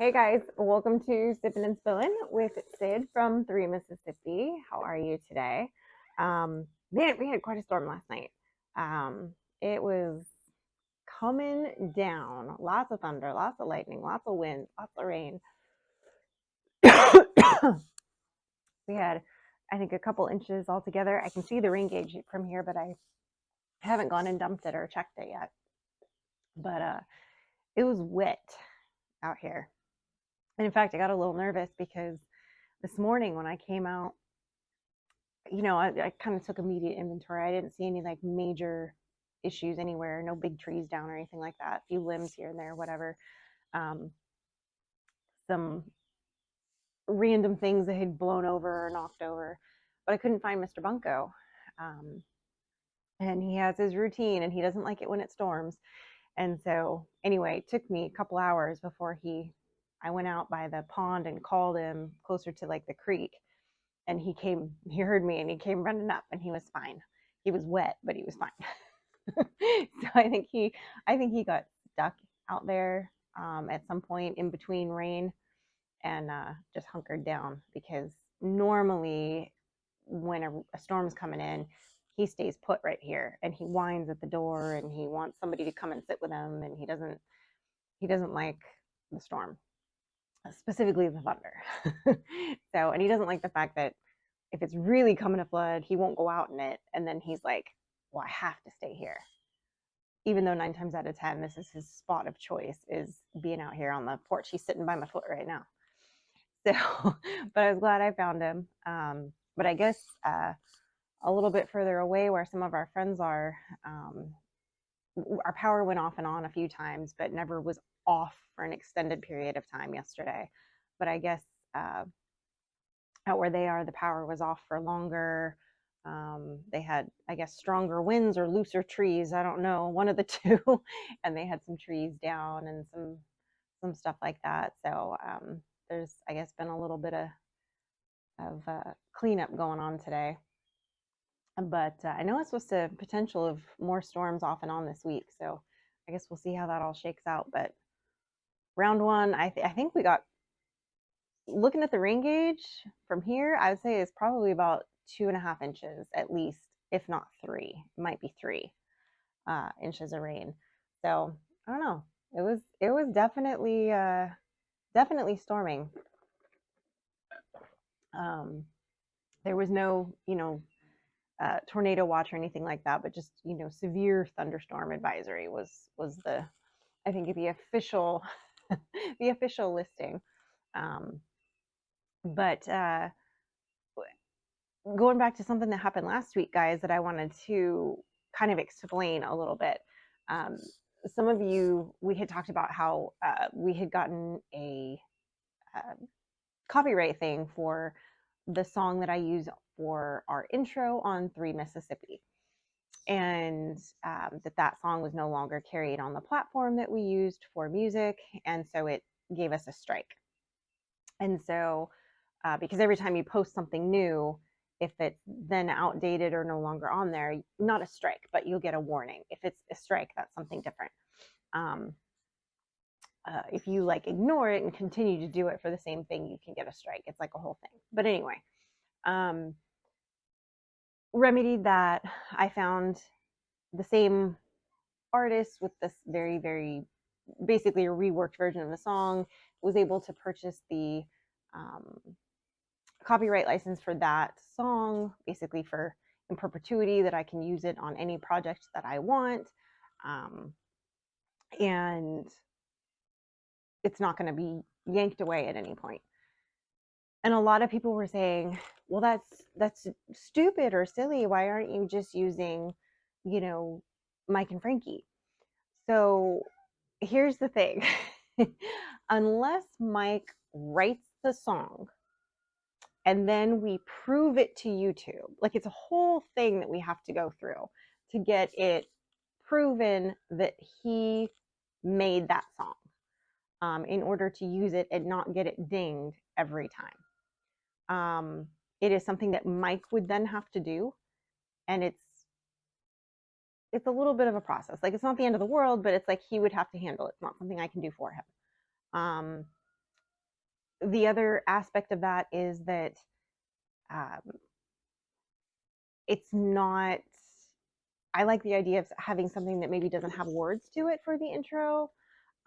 Hey guys, welcome to Sippin Spillin with Syd from 3 Mississippi. How are you today? Man, we had quite a storm last night. It was coming down. Lots of thunder, lots of lightning, lots of wind, lots of rain. We had, I think, a couple inches altogether. I can see the rain gauge from here, but I haven't gone and dumped it or checked it yet. But it was wet out here. And in fact, I got a little nervous because this morning when I came out, I kind of took immediate inventory. I didn't see any like major issues anywhere, no big trees down or anything like that. A few limbs here and there, whatever. Um, some random things that had blown over or knocked over, but I couldn't find Mr. Bunko. Um, and he has his routine, and he doesn't like it when it storms. And so, anyway, it took me a couple hours before I went out by the pond and called him closer to like the creek, and he heard me and he came running up and he was fine. He was wet, but he was fine. So I think he got stuck out there at some point in between rain and just hunkered down, because normally when a storm's coming in, he stays put right here and he whines at the door and he wants somebody to come and sit with him, and he doesn't like the storm, specifically the thunder. So, and he doesn't like the fact that if it's really coming to flood, he won't go out in it. And then he's like, well, I have to stay here. Even though 9 times out of 10, this is his spot of choice, is being out here on the porch. He's sitting by my foot right now. So, but I was glad I found him. But I guess a little bit further away where some of our friends are, our power went off and on a few times, but never was off for an extended period of time yesterday. But I guess out where they are, the power was off for longer. They had, I guess, stronger winds or looser trees. I don't know, one of the two. And they had some trees down and some stuff like that. So there's, I guess, been a little bit of cleanup going on today. But I know it's supposed to potential of more storms off and on this week. So I guess we'll see how that all shakes out. But round one, I think we got, looking at the rain gauge from here, I would say it's probably about 2.5 inches at least, if not three. It might be 3 inches of rain. So I don't know. It was definitely storming. There was no tornado watch or anything like that, but just severe thunderstorm advisory was the, I think, the official the official listing. But going back to something that happened last week, guys, that I wanted to kind of explain a little bit. Some of you, we had talked about how we had gotten a copyright thing for the song that I use for our intro on 3 Mississippi. And that song was no longer carried on the platform that we used for music. And so it gave us a strike. And so, because every time you post something new, if it's then outdated or no longer on there, not a strike, but you'll get a warning. If it's a strike, that's something different. If you like ignore it and continue to do it for the same thing, you can get a strike. It's like a whole thing. But anyway, remedied that. I found the same artist with this very, very basically a reworked version of the song, was able to purchase the copyright license for that song, basically for in perpetuity, that I can use it on any project that I want. And it's not going to be yanked away at any point. And a lot of people were saying, well, that's stupid or silly. Why aren't you just using, Mike and Frankie? So here's the thing. Unless Mike writes the song and then we prove it to YouTube, like it's a whole thing that we have to go through to get it proven that he made that song, in order to use it and not get it dinged every time. It is something that Mike would then have to do, and it's a little bit of a process. Like, it's not the end of the world, but it's like he would have to handle it. It's not something I can do for him. the other aspect of that is that um, it's not, I like the idea of having something that maybe doesn't have words to it for the intro.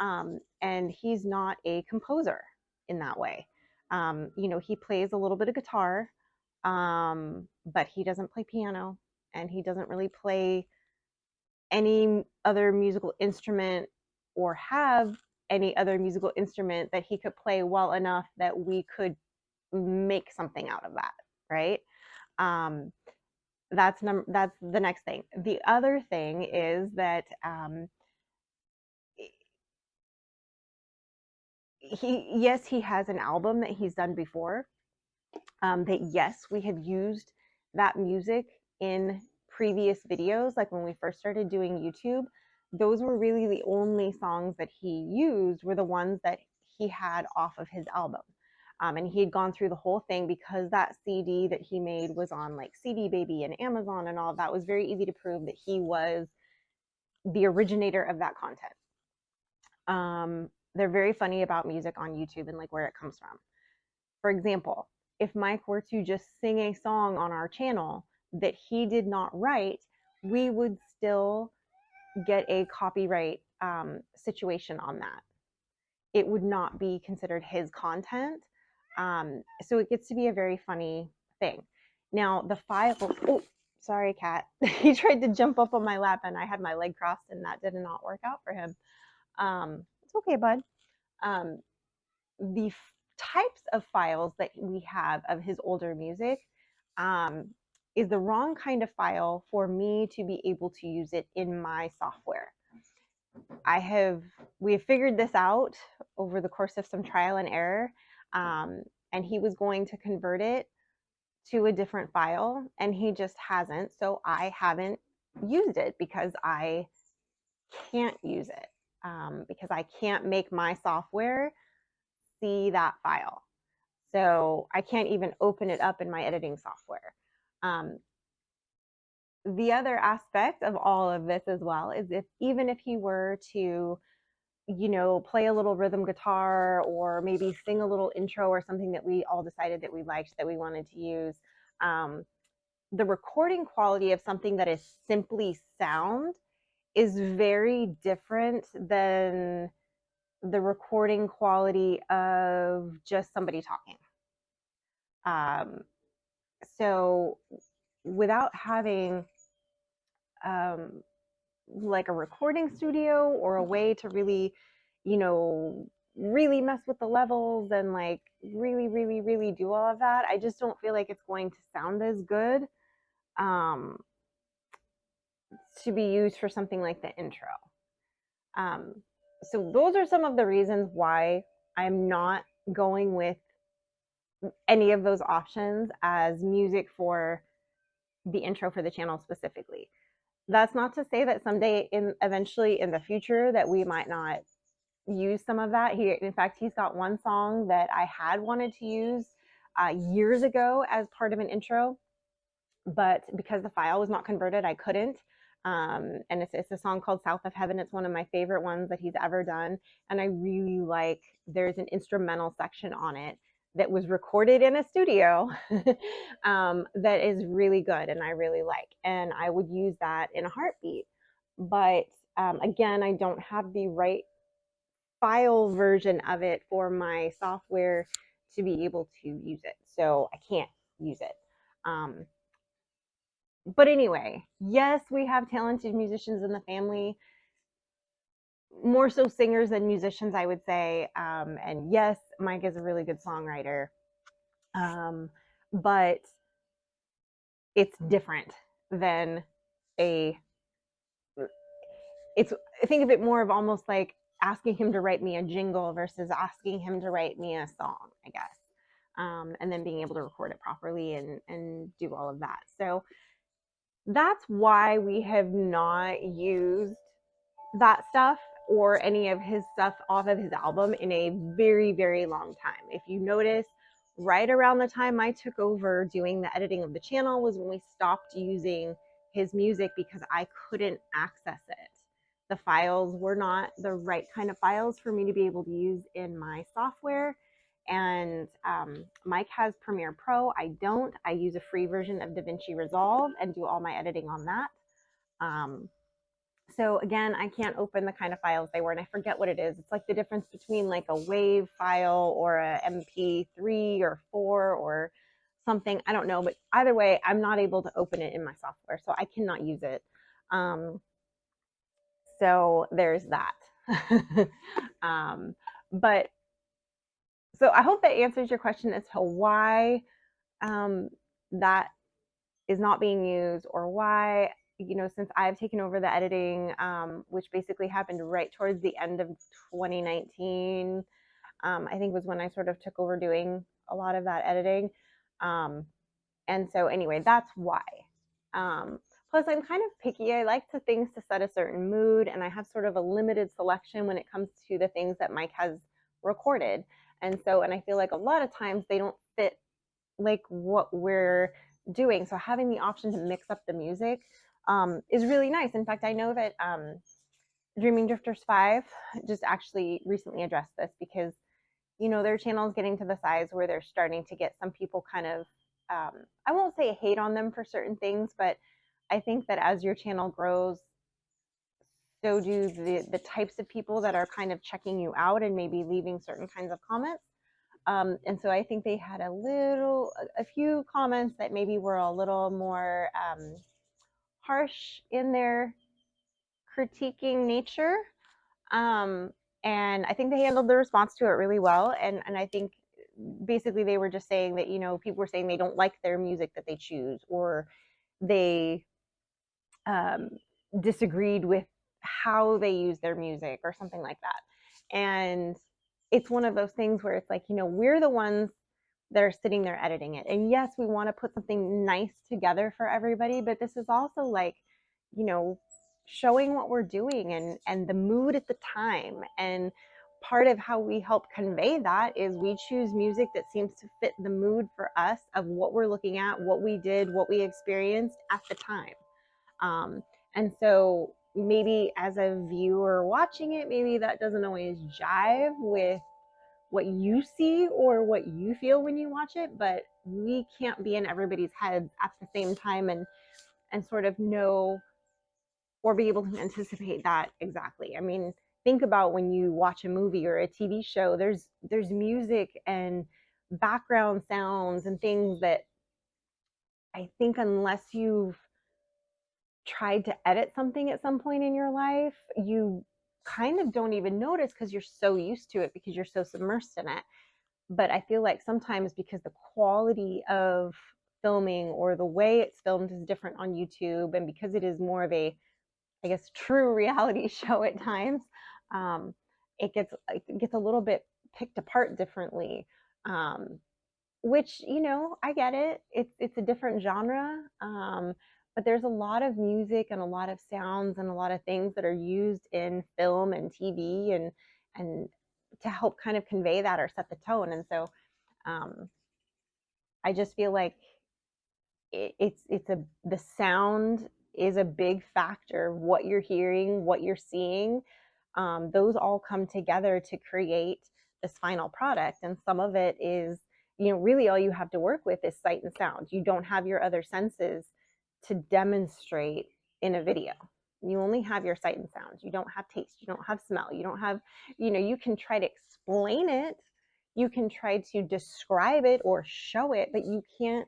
And he's not a composer in that way. He plays a little bit of guitar, but he doesn't play piano, and he doesn't really play any other musical instrument or have any other musical instrument that he could play well enough that we could make something out of that, right? Um, that's the next thing. The other thing is that he has an album that he's done before. That yes, we have used that music in previous videos, like when we first started doing YouTube. Those were really the only songs that he used were the ones that he had off of his album. And he had gone through the whole thing because that CD that he made was on like CD Baby and Amazon and all of that. Was very easy to prove that he was the originator of that content. They're very funny about music on YouTube and like where it comes from. For example, if Mike were to just sing a song on our channel that he did not write, we would still get a copyright situation on that. It would not be considered his content. So it gets to be a very funny thing. Now, the file, oh, sorry, cat. He tried to jump up on my lap and I had my leg crossed and that did not work out for him. It's okay, bud. The types of files that we have of his older music um, is the wrong kind of file for me to be able to use it in my software. We have figured this out over the course of some trial and error, and he was going to convert it to a different file, and he just hasn't. So I haven't used it because I can't use it, because I can't make my software see that file. So I can't even open it up in my editing software. The other aspect of all of this as well is even if he were to, play a little rhythm guitar or maybe sing a little intro or something that we all decided that we liked, that we wanted to use, the recording quality of something that is simply sound is very different than the recording quality of just somebody talking. So without having like a recording studio or a way to really, really mess with the levels and like really, really, really do all of that, I just don't feel like it's going to sound as good um, to be used for something like the intro. So those are some of the reasons why I'm not going with any of those options as music for the intro for the channel specifically. That's not to say that someday eventually in the future that we might not use some of that. In fact, he's got one song that I had wanted to use years ago as part of an intro, but because the file was not converted, I couldn't. And it's a song called South of Heaven. It's one of my favorite ones that he's ever done. And I really like, there's an instrumental section on it that was recorded in a studio that is really good and I really like. And I would use that in a heartbeat. But again, I don't have the right file version of it for my software to be able to use it. So I can't use it. But anyway, yes, we have talented musicians in the family, more so singers than musicians, I would say. And yes, Mike is a really good songwriter. But it's different than a, it's, think of it more of almost like asking him to write me a jingle versus asking him to write me a song, I guess. And then being able to record it properly and do all of that. So that's why we have not used that stuff or any of his stuff off of his album in a very, very long time. If you notice, right around the time I took over doing the editing of the channel was when we stopped using his music because I couldn't access it. The files were not the right kind of files for me to be able to use in my software. And Mike has Premiere Pro. I don't. I use a free version of DaVinci Resolve and do all my editing on that. So again, I can't open the kind of files they were, and I forget what it is. It's like the difference between like a WAV file or a MP3 or 4 or something. I don't know, but either way, I'm not able to open it in my software, so I cannot use it. So there's that. But so I hope that answers your question as to why that is not being used, or why, since I've taken over the editing, which basically happened right towards the end of 2019, I think was when I sort of took over doing a lot of that editing. And so anyway, that's why. Plus, I'm kind of picky. I like things to set a certain mood, and I have sort of a limited selection when it comes to the things that Mike has recorded. And I feel like a lot of times they don't fit like what we're doing. So having the option to mix up the music is really nice. In fact, I know that Dreaming Drifters 5 just actually recently addressed this, because their channel is getting to the size where they're starting to get some people kind of, I won't say hate on them for certain things, but I think that as your channel grows, so do the types of people that are kind of checking you out and maybe leaving certain kinds of comments. And so I think they had a few comments that maybe were a little more harsh in their critiquing nature. And I think they handled the response to it really well. And I think basically they were just saying that, people were saying they don't like their music that they choose, or they disagreed with how they use their music or something like that. And it's one of those things where it's like, we're the ones that are sitting there editing it. And yes, we want to put something nice together for everybody, but this is also like, showing what we're doing and the mood at the time. And part of how we help convey that is we choose music that seems to fit the mood for us of what we're looking at, what we did, what we experienced at the time. And so maybe as a viewer watching it, maybe that doesn't always jive with what you see or what you feel when you watch it, but we can't be in everybody's heads at the same time and sort of know or be able to anticipate that exactly. I mean, think about when you watch a movie or a TV show, there's music and background sounds and things that I think unless you've tried to edit something at some point in your life, you kind of don't even notice because you're so used to it, because you're so submersed in it. But I feel like sometimes because the quality of filming or the way it's filmed is different on YouTube, and because it is more of a, I guess, true reality show at times, it gets a little bit picked apart differently. Which, I get it. It's a different genre, but there's a lot of music and a lot of sounds and a lot of things that are used in film and TV and to help kind of convey that or set the tone. And so I just feel like the sound is a big factor. What you're hearing, what you're seeing, those all come together to create this final product. And some of it is, really all you have to work with is sight and sound. You don't have your other senses to demonstrate in a video. You only have your sight and sound. You don't have taste. You don't have smell. You don't have, you can try to explain it. You can try to describe it or show it, but you can't.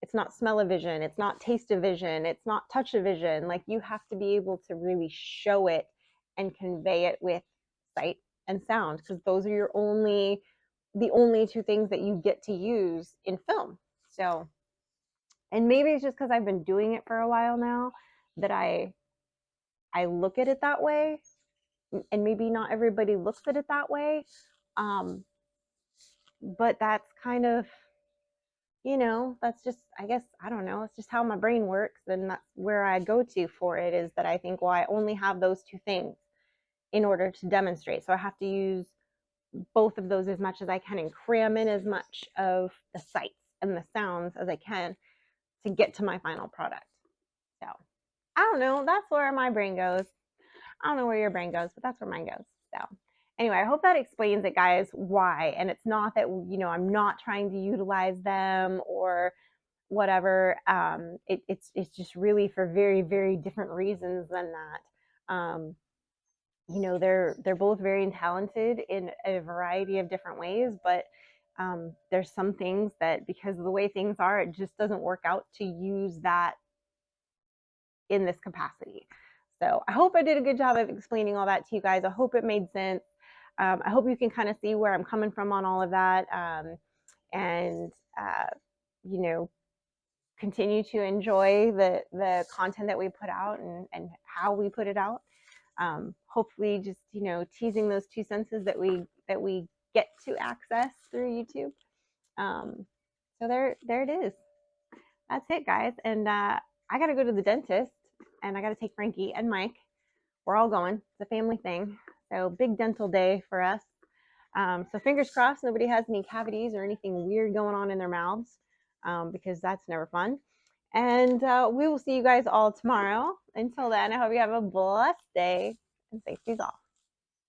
It's not smell-o-vision, it's not taste-o-vision, it's not touch-o-vision. Like, you have to be able to really show it and convey it with sight and sound, because those are the only two things that you get to use in film. So, and maybe it's just because I've been doing it for a while now that I look at it that way, and maybe not everybody looks at it that way. But that's kind of, that's just, I guess, I don't know, it's just how my brain works. And that's where I go to for it, is that I think, well, I only have those two things in order to demonstrate. So I have to use both of those as much as I can and cram in as much of the sights and the sounds as I can to get to my final product. So I don't know, that's where my brain goes. I don't know where your brain goes, but that's where mine goes. So anyway, I hope that explains it, guys, why. And it's not that, I'm not trying to utilize them or whatever. It's just really for very, very different reasons than that. They're both very talented in a variety of different ways, but there's some things that, because of the way things are, it just doesn't work out to use that in this capacity. So I hope I did a good job of explaining all that to you guys. I hope it made sense. I hope you can kind of see where I'm coming from on all of that, and you know, continue to enjoy the content that we put out, and how we put it out. Hopefully, just teasing those two senses that we get to access through YouTube. So there it is. That's it, guys. And I got to go to the dentist, and I got to take Frankie and Mike. We're all going. It's a family thing. So big dental day for us. So fingers crossed nobody has any cavities or anything weird going on in their mouths, because that's never fun. And we will see you guys all tomorrow. Until then, I hope you have a blessed day and safety's off.